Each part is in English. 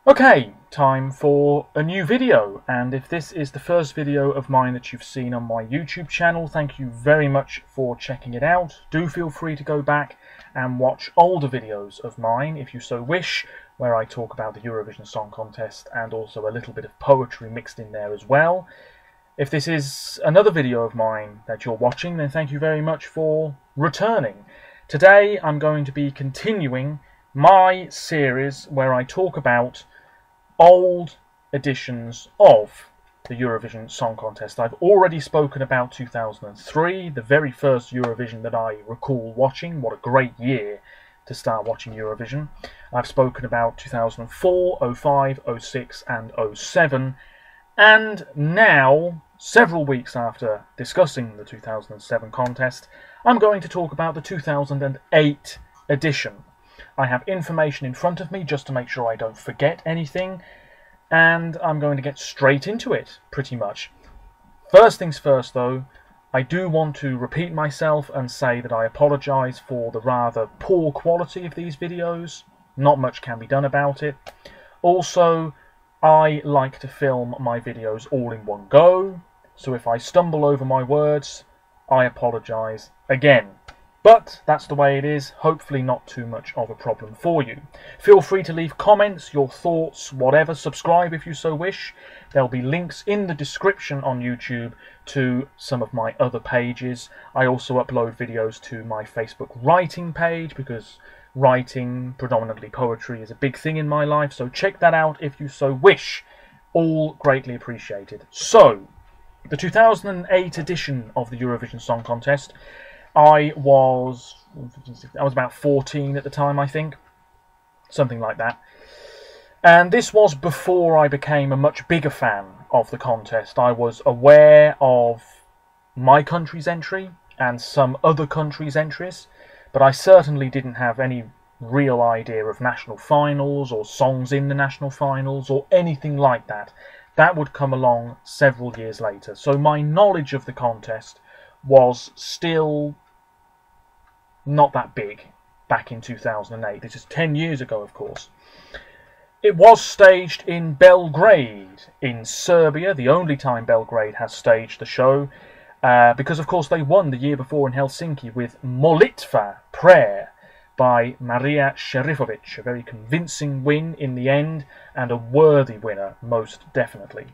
Okay, time for a new video, and if this is the first video of mine that you've seen on my YouTube channel, thank you very much for checking it out. Do feel free to go back and watch older videos of mine if you so wish, where I talk about the Eurovision Song Contest and also a little bit of poetry mixed in there as well. If this is another video of mine that you're watching, then thank you very much for returning. Today I'm going to be continuing my series where I talk about old editions of the Eurovision Song Contest. I've already spoken about 2003, the very first Eurovision that I recall watching. What a great year to start watching Eurovision. I've spoken about 2004, 05, 06 and 07. And now, several weeks after discussing the 2007 contest, I'm going to talk about the 2008 edition. I have information in front of me just to make sure I don't forget anything, and I'm going to get straight into it, pretty much. First things first though, I do want to repeat myself and say that I apologise for the rather poor quality of these videos. Not much can be done about it. Also, I like to film my videos all in one go, so if I stumble over my words, I apologise again. But that's the way it is, hopefully not too much of a problem for you. Feel free to leave comments, your thoughts, whatever. Subscribe if you so wish. There'll be links in the description on YouTube to some of my other pages. I also upload videos to my Facebook writing page because writing, predominantly poetry, is a big thing in my life, so check that out if you so wish. All greatly appreciated. So, the 2008 edition of the Eurovision Song Contest. I was about 14 at the time, I think. Something like that. And this was before I became a much bigger fan of the contest. I was aware of my country's entry and some other countries' entries, but I certainly didn't have any real idea of national finals or songs in the national finals or anything like that. That would come along several years later. So my knowledge of the contest was still not that big back in 2008. This is 10 years ago, of course. It was staged in Belgrade, in Serbia, the only time Belgrade has staged the show, because of course they won the year before in Helsinki with Molitva, Prayer, by Maria Sherifovic. A very convincing win in the end, and a worthy winner, most definitely.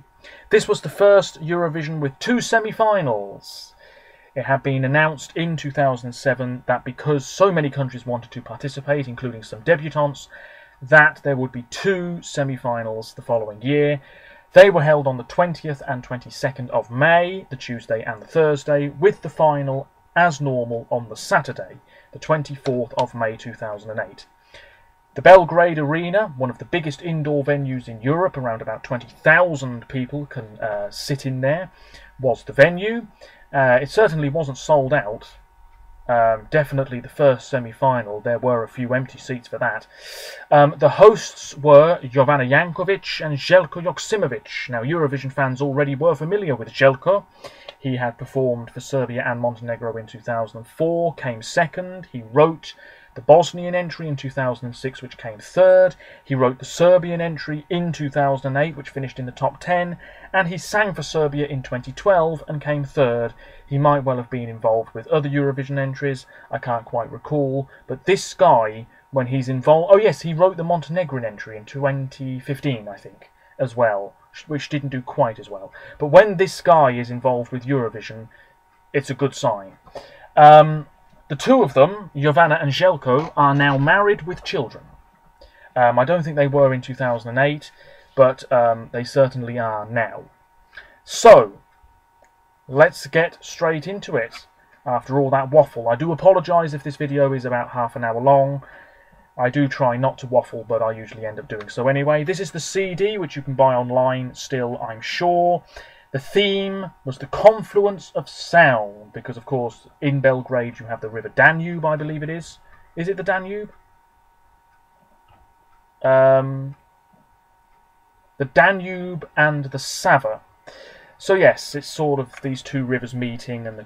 This was the first Eurovision with two semi-finals. It had been announced in 2007 that because so many countries wanted to participate, including some debutantes, that there would be two semi-finals the following year. They were held on the 20th and 22nd of May, the Tuesday and the Thursday, with the final as normal on the Saturday, the 24th of May 2008. The Belgrade Arena, one of the biggest indoor venues in Europe, around about 20,000 people can sit in there, was the venue. It certainly wasn't sold out. Definitely the first semi-final, there were a few empty seats for that. The hosts were Jovana Jankovic and Željko Joksimovic. Now, Eurovision fans already were familiar with Željko. He had performed for Serbia and Montenegro in 2004, came second. He wrote the Bosnian entry in 2006, which came third. He wrote the Serbian entry in 2008, which finished in the top 10. And he sang for Serbia in 2012 and came third. He might well have been involved with other Eurovision entries, I can't quite recall. But this guy, when he's involved... Oh yes, he wrote the Montenegrin entry in 2015, I think, as well, which didn't do quite as well. But when this guy is involved with Eurovision, it's a good sign. The two of them, Jovana and Željko, are now married with children. I don't think they were in 2008, but they certainly are now. So, let's get straight into it. After all that waffle, I do apologise if this video is about half an hour long. I do try not to waffle, but I usually end up doing so anyway. This is the CD, which you can buy online still, I'm sure. The theme was the confluence of sound, because of course in Belgrade you have the river Danube, I believe it is. Is it the Danube? The Danube and the Sava. So yes, it's sort of these two rivers meeting, and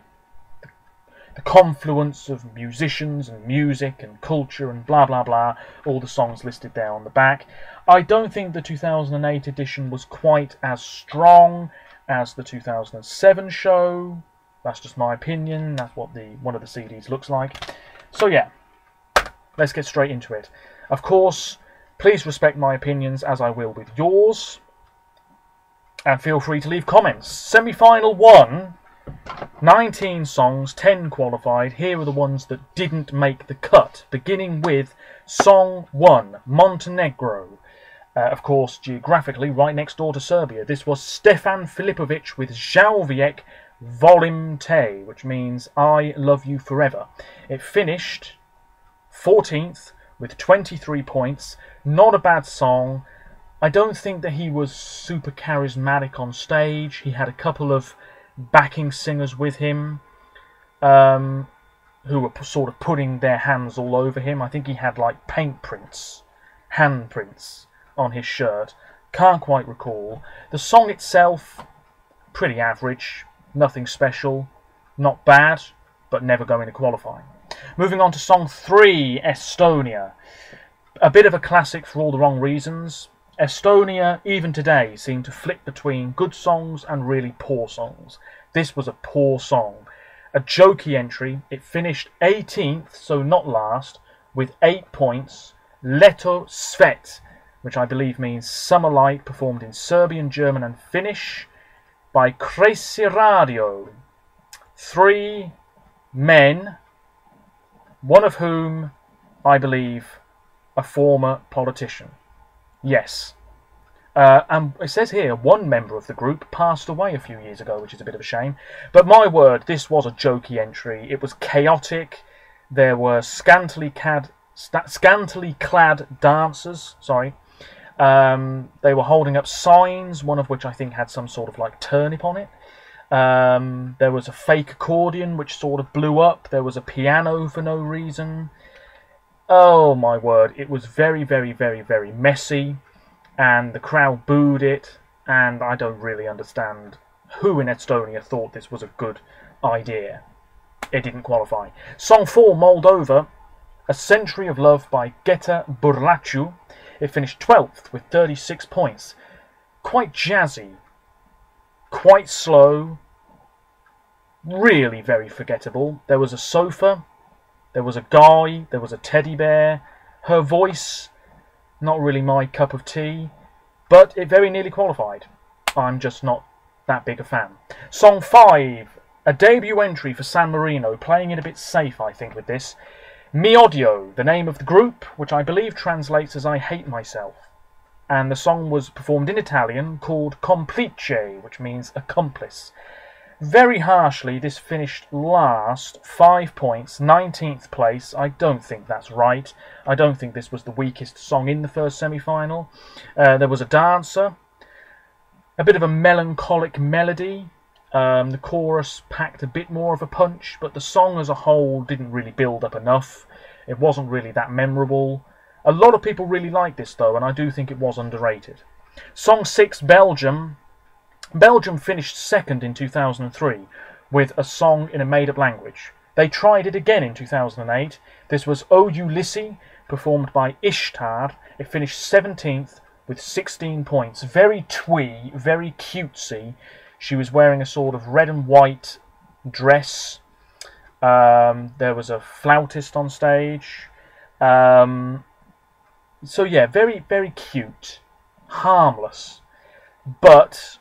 the confluence of musicians and music and culture and blah blah blah, all the songs listed there on the back. I don't think the 2008 edition was quite as strong as the 2007 show. That's just my opinion. That's what one of the CDs looks like. So yeah, let's get straight into it. Of course, please respect my opinions as I will with yours. And feel free to leave comments. Semi-final 1, 19 songs, 10 qualified. Here are the ones that didn't make the cut. Beginning with Song 1, Montenegro. Of course, geographically, right next door to Serbia. This was Stefan Filipovic with Žauvijek Volim Te, which means I love you forever. It finished 14th with 23 points. Not a bad song. I don't think that he was super charismatic on stage. He had a couple of backing singers with him who were sort of putting their hands all over him. I think he had like paint prints, hand prints on his shirt. Can't quite recall. The song itself, pretty average. Nothing special. Not bad, but never going to qualify. Moving on to Song 3, Estonia. A bit of a classic for all the wrong reasons. Estonia, even today, seem to flick between good songs and really poor songs. This was a poor song. A jokey entry. It finished 18th, so not last, with 8 points. Leto Svet, which I believe means Summer Light, performed in Serbian, German and Finnish by Crazy Radio. 3 men, one of whom, I believe, a former politician. Yes. And it says here, one member of the group passed away a few years ago, which is a bit of a shame. But my word, this was a jokey entry. It was chaotic. There were scantily clad dancers. Sorry. They were holding up signs, one of which I think had some sort of like turnip on it. There was a fake accordion which sort of blew up. There was a piano for no reason. Oh my word, it was very, very, very, very messy, and the crowd booed it, and I don't really understand who in Estonia thought this was a good idea. It didn't qualify. Song 4, Moldova, A Century of Love by Geta Burlaciu. It finished 12th with 36 points. Quite jazzy, quite slow, really very forgettable. There was a sofa. There was a guy, there was a teddy bear. Her voice, not really my cup of tea, but it very nearly qualified. I'm just not that big a fan. Song 5, a debut entry for San Marino, playing it a bit safe, I think, with this. Mi Odio, the name of the group, which I believe translates as I hate myself. And the song was performed in Italian, called Complice, which means accomplice. Very harshly, this finished last, 5 points, 19th place. I don't think that's right. I don't think this was the weakest song in the first semi-final. There was a dancer, a bit of a melancholic melody. The chorus packed a bit more of a punch, but the song as a whole didn't really build up enough. It wasn't really that memorable. A lot of people really liked this though, and I do think it was underrated. Song 6, Belgium. Belgium finished second in 2003 with a song in a made-up language. They tried it again in 2008. This was O Ulysses, performed by Ishtar. It finished 17th with 16 points. Very twee, very cutesy. She was wearing a sort of red and white dress. There was a flautist on stage. So yeah, very, very cute. Harmless. But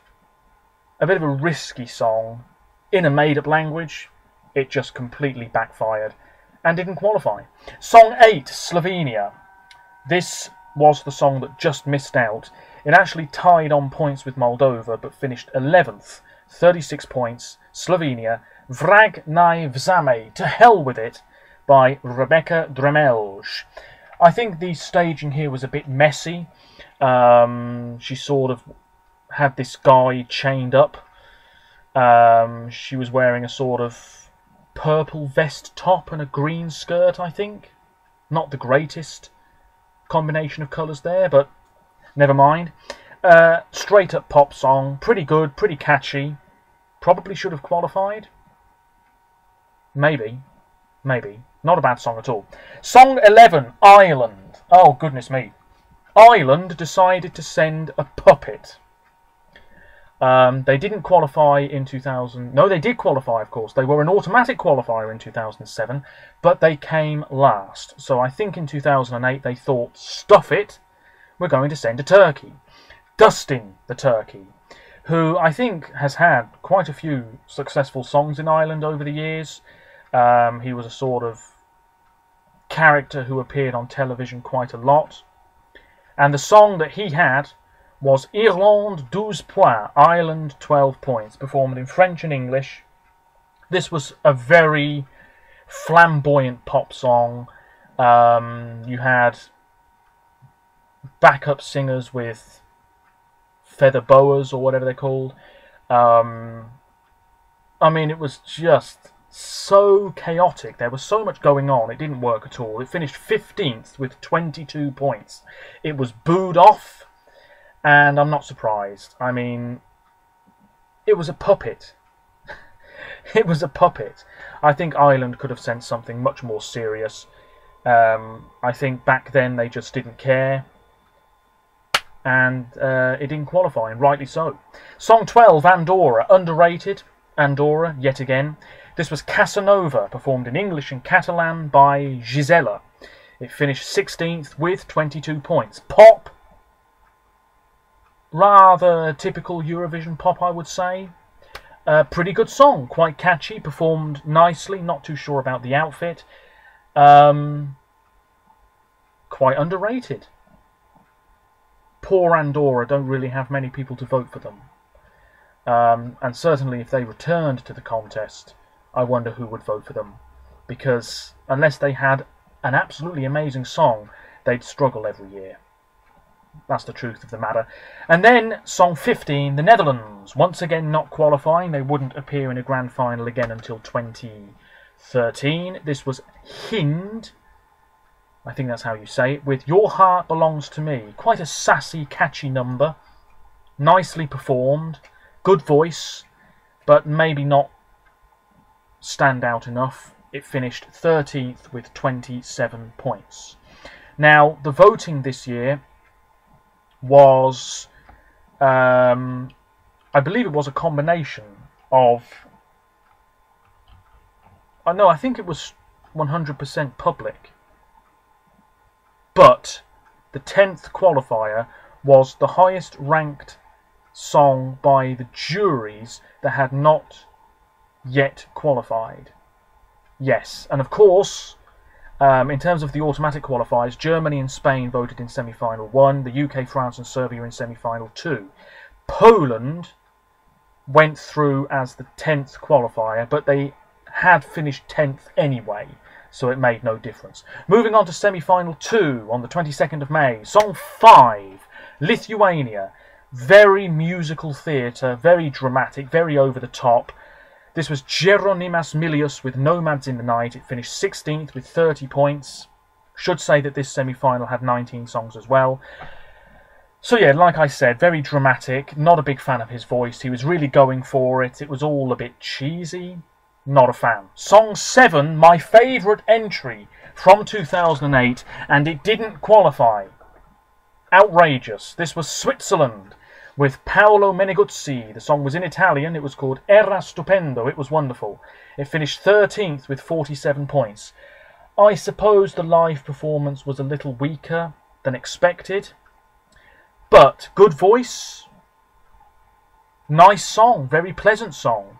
a bit of a risky song in a made-up language. It just completely backfired and didn't qualify. Song 8, Slovenia. This was the song that just missed out. It actually tied on points with Moldova, but finished 11th, 36 points. Slovenia, Vrag naj vzame, To Hell With It, by Rebecca Dremelj. I think the staging here was a bit messy. She sort of had this guy chained up. She was wearing a sort of purple vest top and a green skirt, I think. Not the greatest combination of colours there, but never mind. Straight up pop song, pretty good, pretty catchy. Probably should have qualified. Maybe. Maybe. Not a bad song at all. Song 11, Ireland. Oh, goodness me. Ireland decided to send a puppet. They didn't qualify in 2000. No, they did qualify, of course. They were an automatic qualifier in 2007, but they came last. So I think in 2008 they thought, stuff it, we're going to send a turkey. Dustin the Turkey, who I think has had quite a few successful songs in Ireland over the years. He was a sort of character who appeared on television quite a lot. And the song that he had was Irlande 12 points, Ireland 12 points, performed in French and English. This was a very flamboyant pop song. You had backup singers with feather boas or whatever they're called. I mean, it was just so chaotic. There was so much going on. It didn't work at all. It finished 15th with 22 points. It was booed off, and I'm not surprised. I mean, it was a puppet. It was a puppet. I think Ireland could have sent something much more serious. I think back then they just didn't care. And it didn't qualify, and rightly so. Song 12, Andorra. Underrated. Andorra, yet again. This was Casanova, performed in English and Catalan by Gisela. It finished 16th with 22 points. Pop. Rather typical Eurovision pop, I would say. Pretty good song, quite catchy, performed nicely, not too sure about the outfit. Quite underrated. Poor Andorra don't really have many people to vote for them. And certainly if they returned to the contest, I wonder who would vote for them. Because unless they had an absolutely amazing song, they'd struggle every year. That's the truth of the matter. And then, song 15, the Netherlands. Once again not qualifying. They wouldn't appear in a grand final again until 2013. This was Hind. I think that's how you say it. With Your Heart Belongs to Me. Quite a sassy, catchy number. Nicely performed. Good voice. But maybe not stand out enough. It finished 13th with 27 points. Now, the voting this year was, I believe it was a combination of, I think it was 100% public, but the 10th qualifier was the highest ranked song by the juries that had not yet qualified. Yes, and of course, in terms of the automatic qualifiers, Germany and Spain voted in semi-final 1, the UK, France and Serbia in semi-final 2. Poland went through as the 10th qualifier, but they had finished 10th anyway, so it made no difference. Moving on to semi-final 2 on the 22nd of May. Song 5, Lithuania. Very musical theatre, very dramatic, very over the top. This was Jeronimas Milius with Nomads in the Night. It finished 16th with 30 points. Should say that this semi-final had 19 songs as well. So yeah, like I said, very dramatic. Not a big fan of his voice. He was really going for it. It was all a bit cheesy. Not a fan. Song 7, my favourite entry from 2008, and it didn't qualify. Outrageous. This was Switzerland with Paolo Meneguzzi. The song was in Italian. It was called Eros Stupendo. It was wonderful. It finished 13th with 47 points. I suppose the live performance was a little weaker than expected, but good voice, nice song, very pleasant song.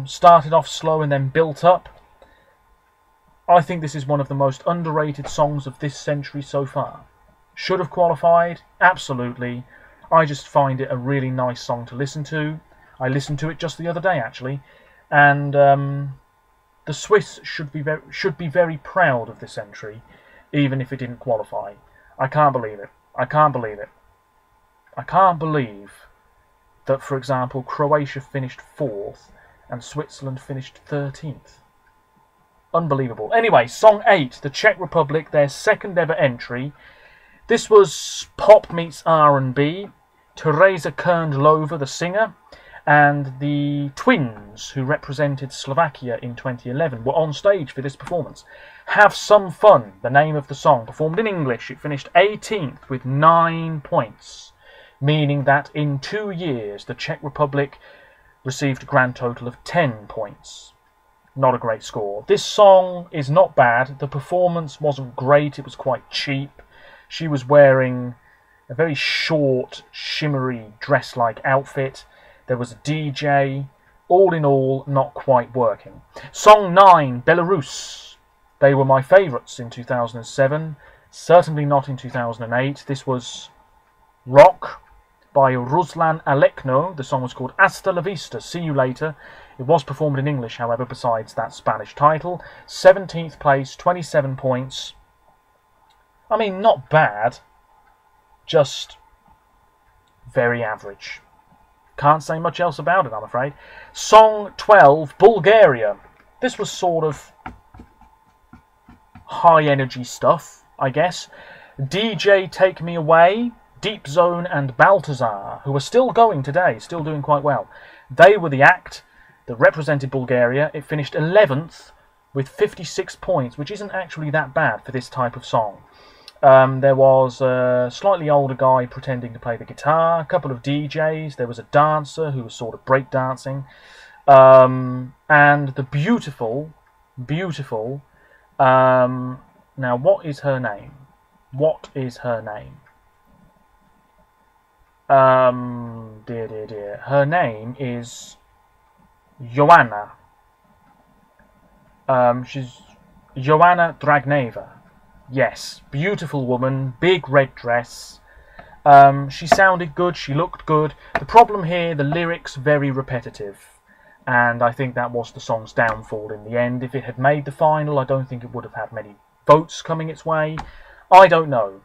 Started off slow and then built up. I think this is one of the most underrated songs of this century so far. Should have qualified, absolutely. I just find it a really nice song to listen to. I listened to it just the other day, actually, and the Swiss should be very proud of this entry, even if it didn't qualify. I can't believe it. I can't believe it. I can't believe that, for example, Croatia finished 4th and Switzerland finished 13th. Unbelievable. Anyway, Song 8, the Czech Republic, their second ever entry. This was pop meets R&B. Teresa Kernlova, the singer, and the twins who represented Slovakia in 2011 were on stage for this performance. Have Some Fun, the name of the song, performed in English. It finished 18th with 9 points, meaning that in 2 years the Czech Republic received a grand total of 10 points. Not a great score. This song is not bad. The performance wasn't great. It was quite cheap. She was wearing a very short, shimmery dress-like outfit. There was a DJ. All in all, not quite working. Song 9, Belarus. They were my favourites in 2007. Certainly not in 2008. This was rock by Ruslan Alekno. The song was called Hasta la Vista, See You Later. It was performed in English, however, besides that Spanish title. 17th place, 27 points. I mean, not bad, just very average. Can't say much else about it, I'm afraid. Song 12, Bulgaria. This was sort of high-energy stuff, I guess. DJ Take Me Away, Deep Zone and Baltazar, who are still going today, still doing quite well. They were the act that represented Bulgaria. It finished 11th with 56 points, which isn't actually that bad for this type of song. There was a slightly older guy pretending to play the guitar, a couple of DJs, there was a dancer who was sort of breakdancing, and the beautiful, now what is her name? What is her name? Dear. Her name is Joanna. She's Joanna Dragneva. Yes, beautiful woman, big red dress. She sounded good, she looked good. The problem here, the lyrics very repetitive. And I think that was the song's downfall in the end. If it had made the final, I don't think it would have had many votes coming its way. I don't know.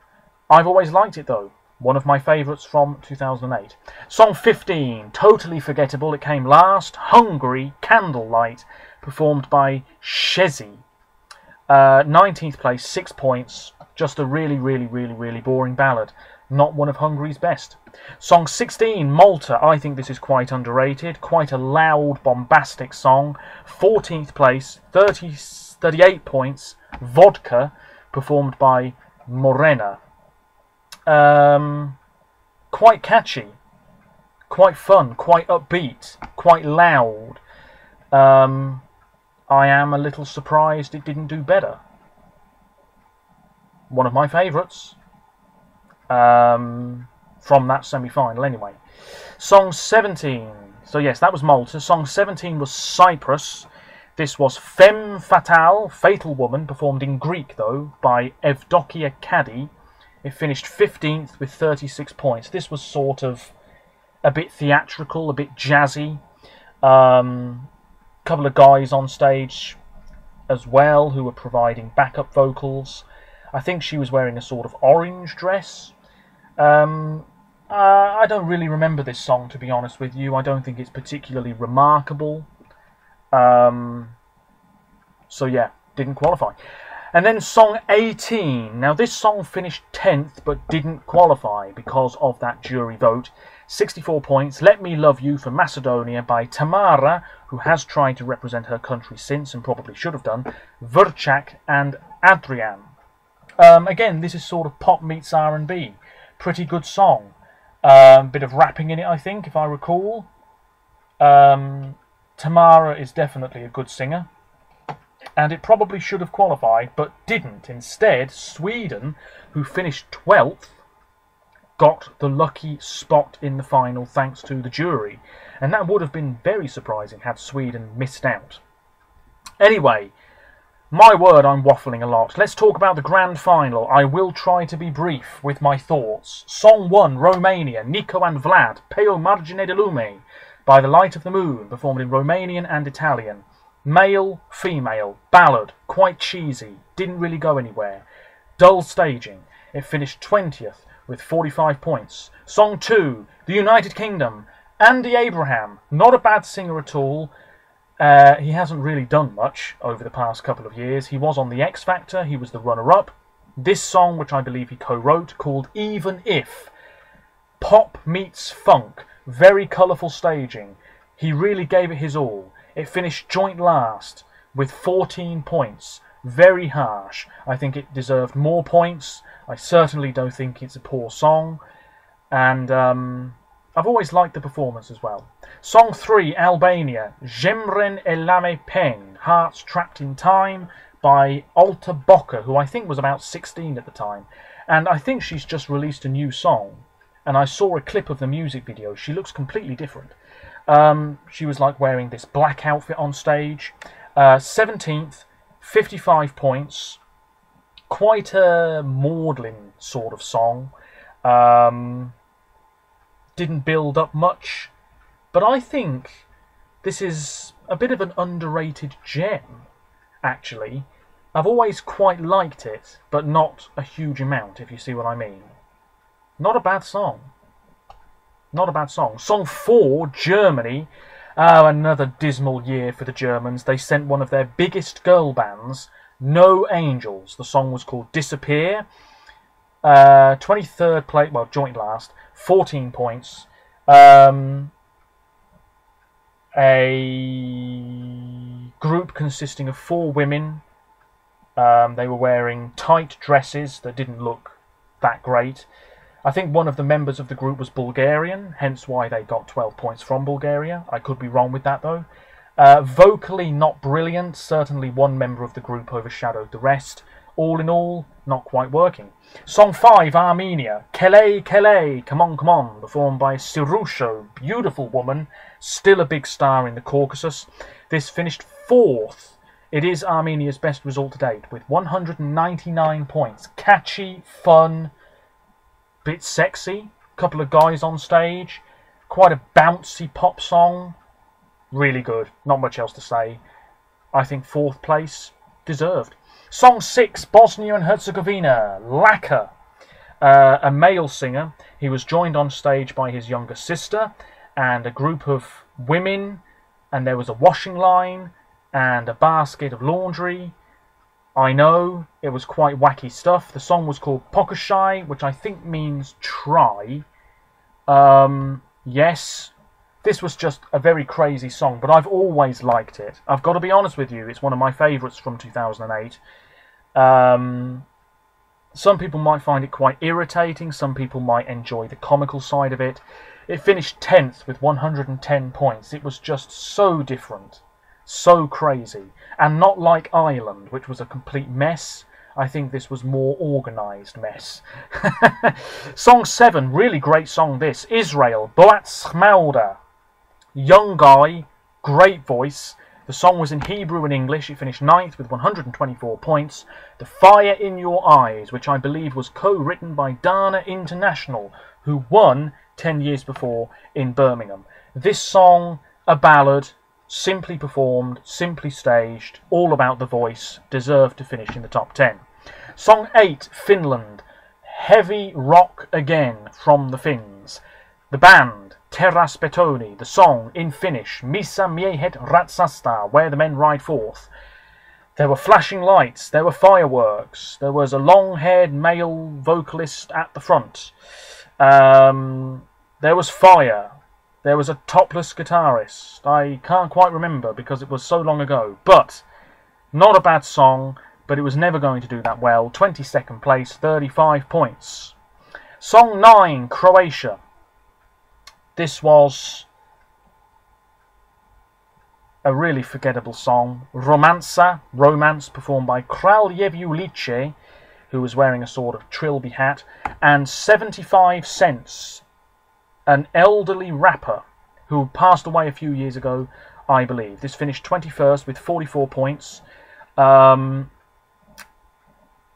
I've always liked it though. One of my favourites from 2008. Song 15, totally forgettable. It came last. Hungary, Candlelight, performed by Shezi. 19th place, 6 points. Just a really boring ballad. Not one of Hungary's best. Song 16, Malta. I think this is quite underrated. Quite a loud, bombastic song. 14th place, 38 points. Vodka, performed by Morena. Quite catchy, quite fun, quite upbeat, quite loud. I am a little surprised it didn't do better. One of my favourites from that semi-final anyway. Song 17, so yes, that was Malta. Song 17 was Cyprus. This was Femme Fatale, Fatal Woman, performed in Greek though, by Evdokia Kadi. It finished 15th with 36 points. This was sort of a bit theatrical, a bit jazzy. Couple of guys on stage as well who were providing backup vocals. I think she was wearing a sort of orange dress. I don't really remember this song, to be honest with you. I don't think it's particularly remarkable. So yeah, didn't qualify. And then song 18. Now this song finished 10th but didn't qualify because of that jury vote. 64 points. Let Me Love You for Macedonia by Tamara, who has tried to represent her country since and probably should have done. Vrčak and Adrian. Again, this is sort of pop meets R&B. Pretty good song. Bit of rapping in it, I think, if I recall. Tamara is definitely a good singer. And it probably should have qualified, but didn't. Instead, Sweden, who finished 12th, got the lucky spot in the final thanks to the jury. And that would have been very surprising had Sweden missed out. Anyway, my word, I'm waffling a lot. Let's talk about the grand final. I will try to be brief with my thoughts. Song 1, Romania, Nico and Vlad, Pe o margine de lume, by the light of the moon, performed in Romanian and Italian. Male, female, ballad, quite cheesy, didn't really go anywhere. Dull staging. It finished 20th with 45 points. Song 2, The United Kingdom, Andy Abraham, not a bad singer at all. He hasn't really done much over the past couple of years. He was on the X Factor, he was the runner-up. This song, which I believe he co-wrote, called Even If. Pop meets funk, very colourful staging. He really gave it his all. It finished joint last with 14 points. Very harsh. I think it deserved more points. I certainly don't think it's a poor song. And I've always liked the performance as well. Song 3, Albania, Jemren Elame Pen, Hearts Trapped in Time, by Alta Boca, who I think was about 16 at the time. And I think she's just released a new song. And I saw a clip of the music video. She looks completely different. She was like wearing this black outfit on stage. 17th, 55 points. Quite a maudlin sort of song. Didn't build up much. But I think this is a bit of an underrated gem, actually. I've always quite liked it, but not a huge amount, if you see what I mean. Not a bad song. Not a bad song. Song 4, Germany. Another dismal year for the Germans. They sent one of their biggest girl bands, No Angels. The song was called Disappear. 23rd place, well, joint last. 14 points. A group consisting of 4 women. They were wearing tight dresses that didn't look that great. I think one of the members of the group was Bulgarian, hence why they got 12 points from Bulgaria. I could be wrong with that though. Vocally not brilliant, certainly one member of the group overshadowed the rest. All in all, not quite working. Song 5, Armenia, Kele Kele, Come On Come On, performed by Sirusho, beautiful woman, still a big star in the Caucasus. This finished 4th. It is Armenia's best result to date, with 199 points. Catchy, fun, bit sexy, couple of guys on stage, quite a bouncy pop song, really good, not much else to say. I think 4th place, deserved. Song 6, Bosnia and Herzegovina, Laka, a male singer. He was joined on stage by his younger sister and a group of women, and there was a washing line and a basket of laundry. I know, it was quite wacky stuff. The song was called Pokushai, which I think means try. Yes, this was just a very crazy song, but I've always liked it. I've got to be honest with you, it's one of my favourites from 2008. Some people might find it quite irritating, some people might enjoy the comical side of it. It finished 10th with 110 points. It was just so different. So crazy, and not like Ireland, which was a complete mess. I think this was more organised mess. Song 7, really great song this. Israel, Boat Schmauda. Young guy, great voice. The song was in Hebrew and English. It finished 9th with 124 points. The Fire in Your Eyes, which I believe was co-written by Dana International, who won 10 years before in Birmingham. This song, a ballad, simply performed, simply staged, all about the voice, deserved to finish in the top 10. Song 8, Finland, Heavy Rock Again from the Finns. The band, Terras Betoni. The song, in Finnish, Misa Miehet Ratsasta, Where the Men Ride Forth. There were flashing lights, there were fireworks, there was a long-haired male vocalist at the front. There was fire. There was a topless guitarist. I can't quite remember because it was so long ago. But, not a bad song, but it was never going to do that well. 22nd place, 35 points. Song 9, Croatia. This was a really forgettable song. Romansa, Romance, performed by Kraljevi Ulice, who was wearing a sort of trilby hat, and 75 Cents, an elderly rapper who passed away a few years ago, I believe. This finished 21st with 44 points.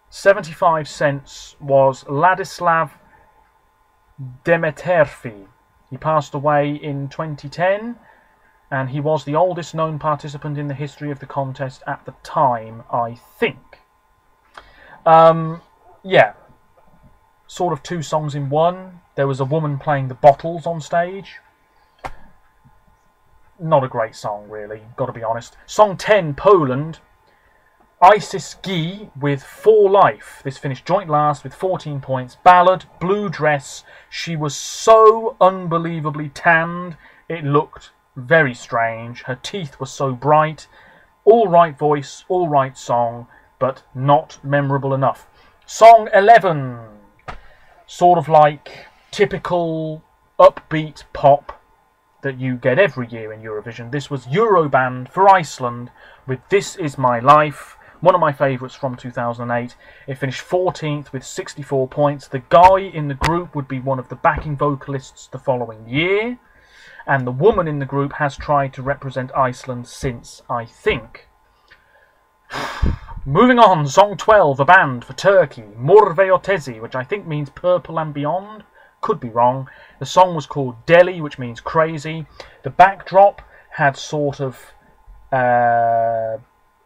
75 Cents was Ladislav Demeterfi. He passed away in 2010, and he was the oldest known participant in the history of the contest at the time, I think. Yeah, sort of 2 songs in one. There was a woman playing the bottles on stage. Not a great song, really, got to be honest. Song 10, Poland. Isis Guy with For Life. This finished joint last with 14 points. Ballad, blue dress. She was so unbelievably tanned, it looked very strange. Her teeth were so bright. All right voice, all right song, but not memorable enough. Song 11. Sort of like typical upbeat pop that you get every year in Eurovision. This was Euroband for Iceland with This Is My Life, one of my favourites from 2008. It finished 14th with 64 points. The guy in the group would be one of the backing vocalists the following year, and the woman in the group has tried to represent Iceland since, I think. Moving on, Song 12, a band for Turkey, Mor ve Ötesi, which I think means Purple and Beyond. Could be wrong. The song was called Deli, which means crazy. The backdrop had sort of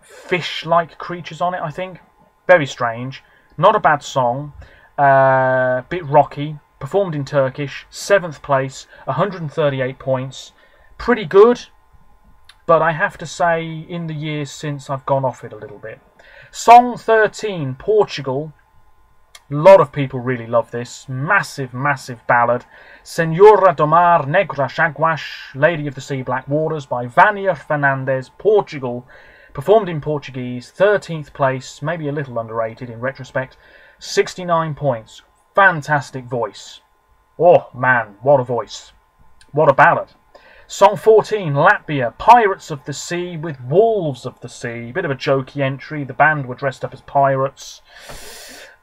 fish-like creatures on it, I think. Very strange. Not a bad song. Bit rocky. Performed in Turkish. 7th place. 138 points. Pretty good. But I have to say, in the years since, I've gone off it a little bit. Song 13, Portugal. A lot of people really love this. Massive, massive ballad. Senhora do Mar Negras Águas, Lady of the Sea Black Waters by Vânia Fernandes, Portugal. Performed in Portuguese. 13th place, maybe a little underrated in retrospect. 69 points. Fantastic voice. Oh man, what a voice. What a ballad. Song 14, Latvia, Pirates of the Sea with Wolves of the Sea. Bit of a jokey entry. The band were dressed up as pirates.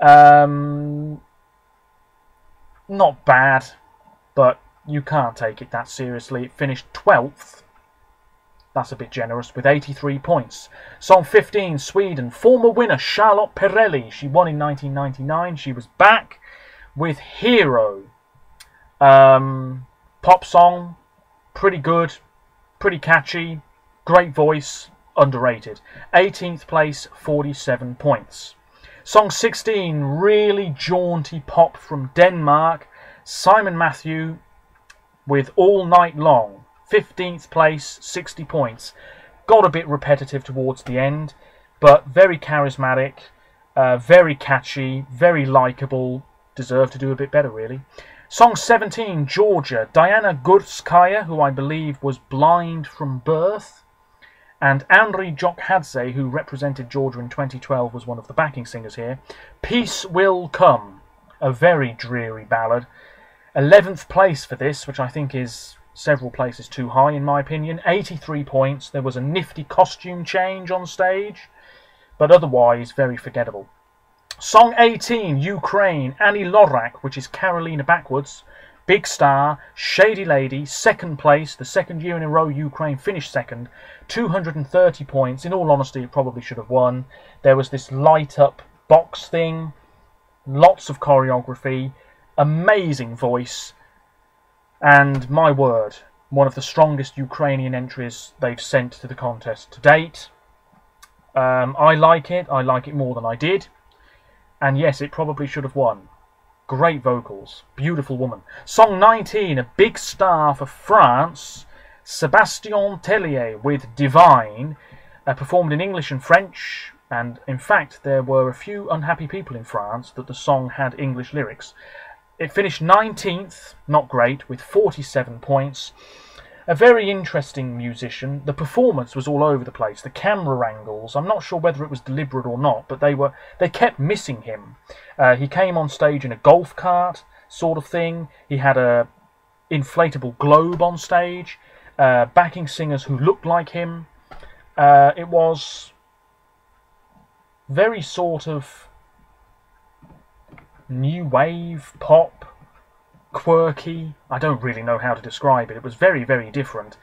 Not bad, but you can't take it that seriously. It finished 12th. That's a bit generous, with 83 points. Song 15, Sweden, former winner Charlotte Perrelli. She won in 1999. She was back with Hero. Pop song, pretty good, pretty catchy, great voice, underrated. 18th place, 47 points. Song 16, really jaunty pop from Denmark, Simon Matthew with All Night Long. 15th place, 60 points. Got a bit repetitive towards the end, but very charismatic, very catchy, very likeable. Deserved to do a bit better, really. Song 17, Georgia, Diana Gurskaya, who I believe was blind from birth, and Andriy Jokhadze, who represented Georgia in 2012, was one of the backing singers here. Peace Will Come, a very dreary ballad. 11th place for this, which I think is several places too high in my opinion. 83 points. There was a nifty costume change on stage, but otherwise very forgettable. Song 18, Ukraine, Annie Lorak, which is Carolina backwards. Big Star, Shady Lady, 2nd place. The 2nd year in a row Ukraine finished 2nd. 230 points. In all honesty, it probably should have won. There was this light-up box thing. Lots of choreography. Amazing voice. And my word, one of the strongest Ukrainian entries they've sent to the contest to date. I like it. I like it more than I did. And yes, it probably should have won. Great vocals. Beautiful woman. Song 19, a big star for France. Sébastien Tellier with Divine. Performed in English and French. And in fact, there were a few unhappy people in France that the song had English lyrics. It finished 19th, not great, with 47 points. A very interesting musician. The performance was all over the place. The camera angles, I'm not sure whether it was deliberate or not, but they kept missing him. He came on stage in a golf cart sort of thing. He had a inflatable globe on stage. Backing singers who looked like him. It was very sort of new wave pop, quirky. I don't really know how to describe it. It was very, very different,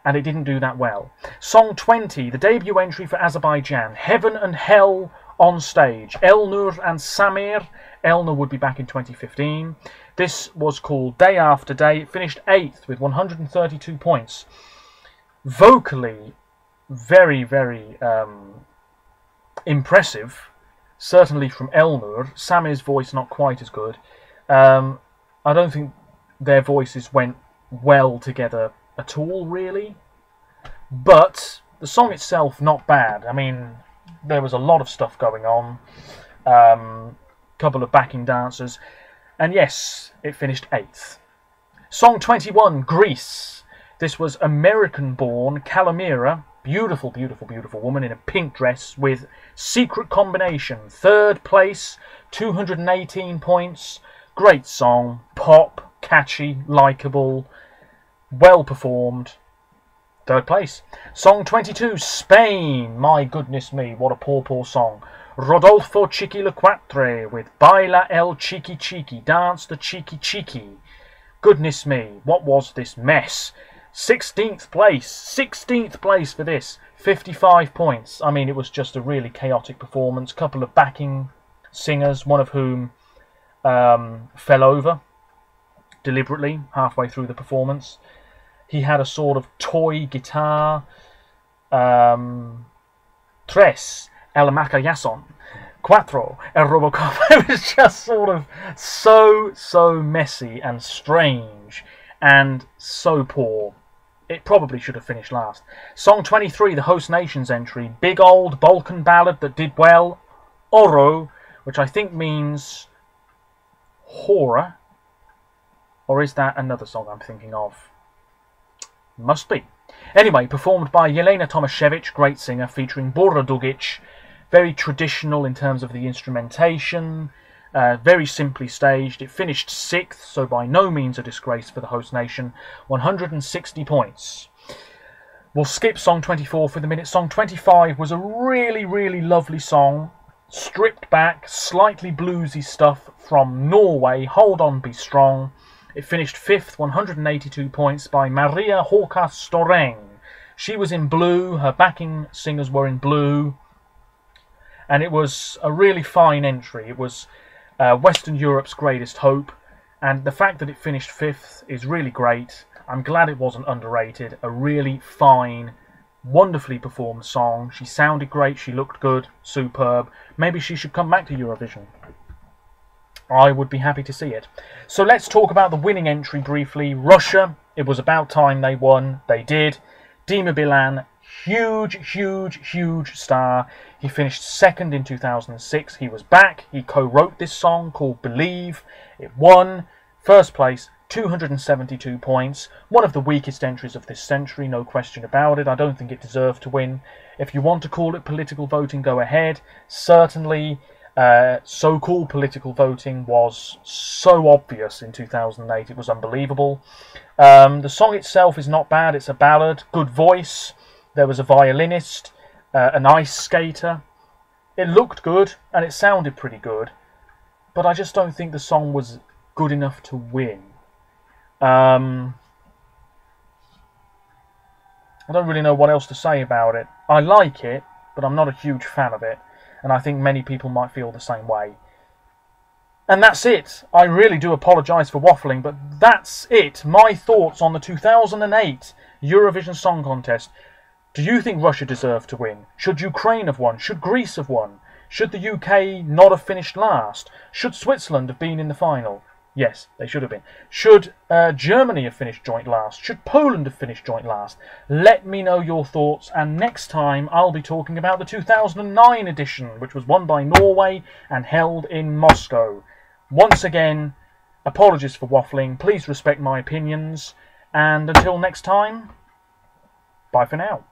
and it didn't do that well. Song 20, the debut entry for Azerbaijan, Heaven and Hell on stage. Elnur and Samir. Elnur would be back in 2015. This was called Day After Day. It finished 8th with 132 points. Vocally, very, very impressive. Certainly from Elnur. Samir's voice not quite as good. I don't think their voices went well together at all, really. But the song itself, not bad. I mean, there was a lot of stuff going on. Couple of backing dancers. And yes, it finished 8th. Song 21, Greece. This was American-born Calamira, beautiful, beautiful, beautiful woman in a pink dress with Secret Combination. 3rd place, 218 points. Great song, pop, catchy, likeable, well performed. 3rd place. Song 22, Spain. My goodness me, what a poor, poor song. Rodolfo Chiquiloquatre with Baila el Chiqui Chiqui, Dance the Cheeky Cheeky. Goodness me, what was this mess? 16th place. 16th place for this. 55 points. I mean, it was just a really chaotic performance. Couple of backing singers, one of whom fell over deliberately halfway through the performance. He had a sort of toy guitar. Tres, el macayason. Cuatro, el Robocop. It was just sort of so messy and strange and so poor. It probably should have finished last. Song 23, the host nation's entry. Big old Balkan ballad that did well. Oro, which I think means horror. Or is that another song I'm thinking of? Must be. Anyway, performed by Jelena Tomaszewicz, great singer, featuring Bora Dugic. Very traditional in terms of the instrumentation. Very simply staged. It finished 6th, so by no means a disgrace for the host nation. 160 points. We'll skip song 24 for the minute. Song 25 was a really, really lovely song. Stripped back, slightly bluesy stuff from Norway. Hold on, be strong. It finished 5th, 182 points, by Maria Håka Storeng. She was in blue, her backing singers were in blue, and it was a really fine entry. It was Western Europe's greatest hope, and the fact that it finished 5th is really great. I'm glad it wasn't underrated. A really fine, wonderfully performed song. She sounded great, she looked good, superb. Maybe she should come back to Eurovision. I would be happy to see it. So let's talk about the winning entry briefly. Russia, it was about time they won. They did. Dima Bilan, huge star. He finished 2nd in 2006. He was back. He co-wrote this song called Believe. It won. 1st place, 272 points. One of the weakest entries of this century, no question about it. I don't think it deserved to win. If you want to call it political voting, go ahead. Certainly, so-called political voting was so obvious in 2008. It was unbelievable. The song itself is not bad. It's a ballad. Good voice. There was a violinist, an ice skater. It looked good and it sounded pretty good, but I just don't think the song was good enough to win. I don't really know what else to say about it. I like it, but I'm not a huge fan of it, and I think many people might feel the same way. And that's it. I really do apologise for waffling, but that's it. My thoughts on the 2008 Eurovision Song Contest. Do you think Russia deserved to win? Should Ukraine have won? Should Greece have won? Should the UK not have finished last? Should Switzerland have been in the final? Yes, they should have been. Should Germany have finished joint last? Should Poland have finished joint last? Let me know your thoughts, and next time I'll be talking about the 2009 edition, which was won by Norway and held in Moscow. Once again, apologies for waffling. Please respect my opinions, and until next time, bye for now.